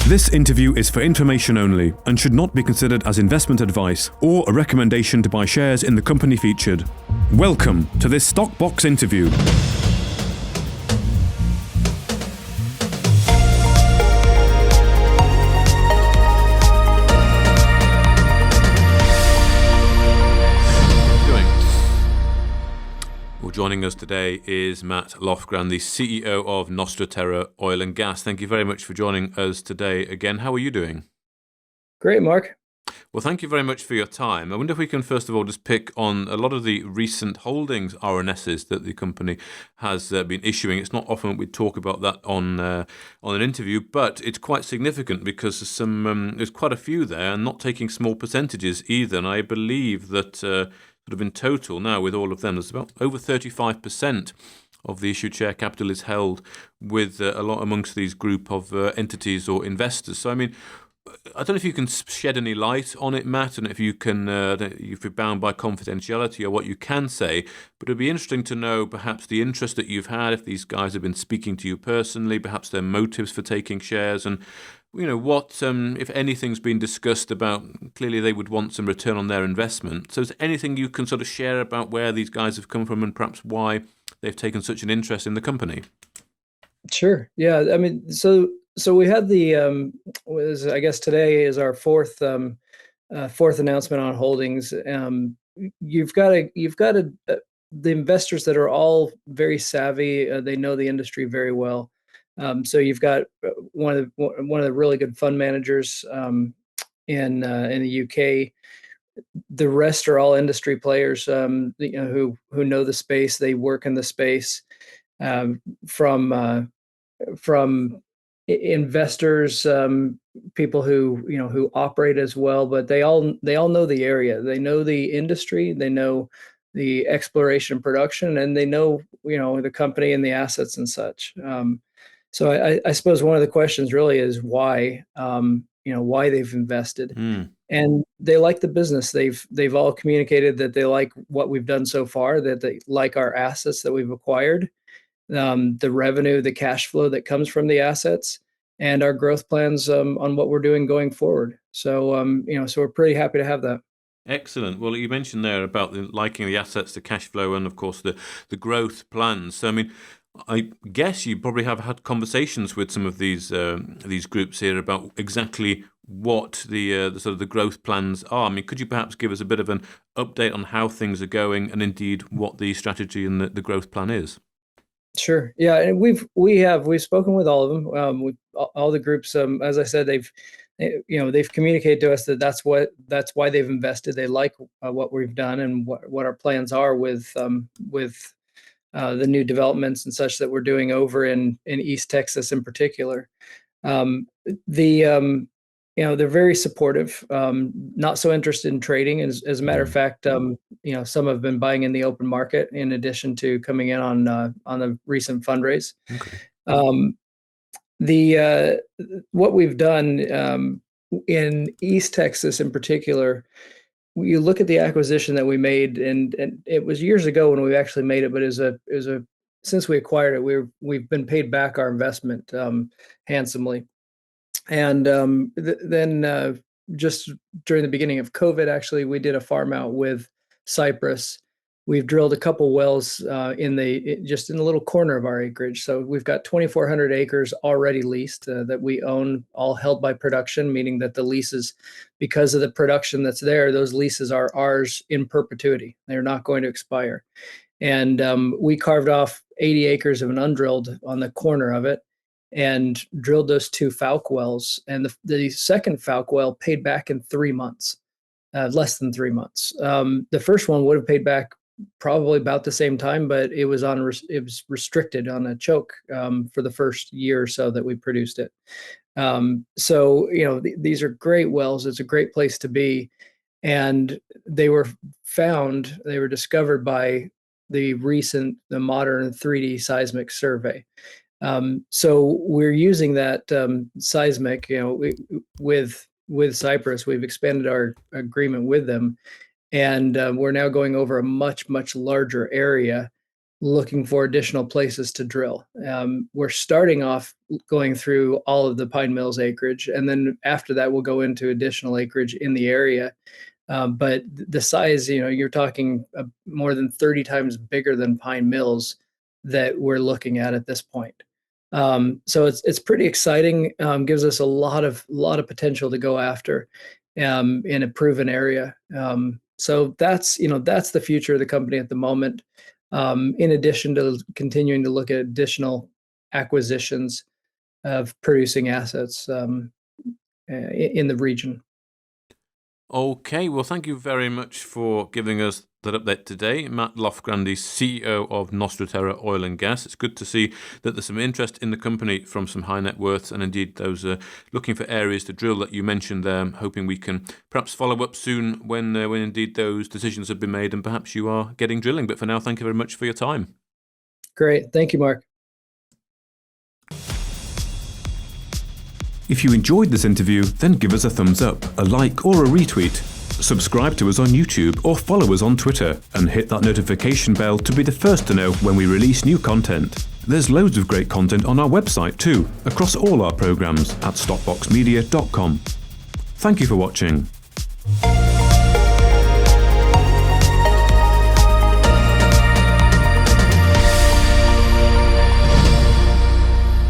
This interview is for information only and should not be considered as investment advice or a recommendation to buy shares in the company featured. Welcome to this Stock Box interview. Joining us today is Matt Lofgren, the CEO of Nostra, Terra Oil and Gas. Thank you very much for joining us today again. How are you doing? Great, Mark. Well, thank you very much for your time. I wonder if we can first of all just pick on a lot of the recent holdings RNSs that the company has been issuing. It's not often we talk about that on an interview, but it's quite significant because there's quite a few there, and not taking small percentages either. And I believe that sort of in total now with all of them, there's about over 35% of the issued share capital is held with a lot amongst these group of entities or investors. So, I mean, I don't know if you can shed any light on it, Matt, and if you can, if you're bound by confidentiality or what you can say, but it'd be interesting to know perhaps the interest that you've had, if these guys have been speaking to you personally, perhaps their motives for taking shares, and what, if anything's been discussed about, clearly they would want some return on their investment. So is there anything you can sort of share about where these guys have come from and perhaps why they've taken such an interest in the company? Sure. Yeah. I mean, so we had the, I guess today is our fourth announcement on holdings. You've got the investors that are all very savvy. They know the industry very well. So you've got one of the really good fund managers in the UK. The rest are all industry players, who know the space. They work in the space. From investors, people who operate as well, but they all know the area. They know the industry. They know the exploration and production, and they know the company and the assets and such. So I suppose one of the questions really is why, why they've invested, and they like the business. They've all communicated that they like what we've done so far, that they like our assets that we've acquired, the revenue, the cash flow that comes from the assets, and our growth plans on what we're doing going forward. So so we're pretty happy to have that. Excellent. Well, you mentioned there about liking the assets, the cash flow, and of course the growth plans. So, I mean, I guess you probably have had conversations with some of these groups here about exactly what the sort of the growth plans are. I mean, could you perhaps give us a bit of an update on how things are going, and indeed what the strategy and the growth plan is? Sure. Yeah, and we've spoken with all of them. With all the groups. As I said, they've communicated to us that that's why they've invested. They like what we've done and what our plans are with the new developments and such that we're doing over in East Texas in particular. They're very supportive, not so interested in trading. As a matter of fact, some have been buying in the open market in addition to coming in on the recent fundraise. Okay. What we've done in East Texas in particular, you look at the acquisition that we made, and it was years ago when we actually made it, but since we acquired it, we've been paid back our investment handsomely. And then just during the beginning of COVID, actually, we did a farm out with Cyprus. We've drilled a couple wells just in the little corner of our acreage. So we've got 2,400 acres already leased that we own, all held by production, meaning that the leases, because of the production that's there, those leases are ours in perpetuity. They're not going to expire. And we carved off 80 acres of an undrilled on the corner of it and drilled those two Falk wells. And the second Falk well paid back in 3 months, less than 3 months. The first one would have paid back probably about the same time, but it was restricted on a choke for the first year or so that we produced it. So these are great wells. It's a great place to be, and they were discovered by the modern 3D seismic survey. So we're using that seismic, with Cyprus. We've expanded our agreement with them, and we're now going over a much, much larger area looking for additional places to drill. We're starting off going through all of the Pine Mills acreage, and then after that, we'll go into additional acreage in the area. But the size, you're talking more than 30 times bigger than Pine Mills that we're looking at this point. So it's pretty exciting. Gives us a lot of potential to go after in a proven area. So that's the future of the company at the moment. In addition to continuing to look at additional acquisitions of producing assets in the region. Okay, well, thank you very much for giving us that update today. Matt Lofgrandy, CEO of Nostra Terra Oil and Gas. It's good to see that there's some interest in the company from some high net worths and indeed those looking for areas to drill that you mentioned there. I'm hoping we can perhaps follow up soon when indeed those decisions have been made and perhaps you are getting drilling. But for now, thank you very much for your time. Great. Thank you, Mark. If you enjoyed this interview, then give us a thumbs up, a like or a retweet. Subscribe to us on YouTube or follow us on Twitter and hit that notification bell to be the first to know when we release new content. There's loads of great content on our website too, across all our programs at stopboxmedia.com. Thank you for watching.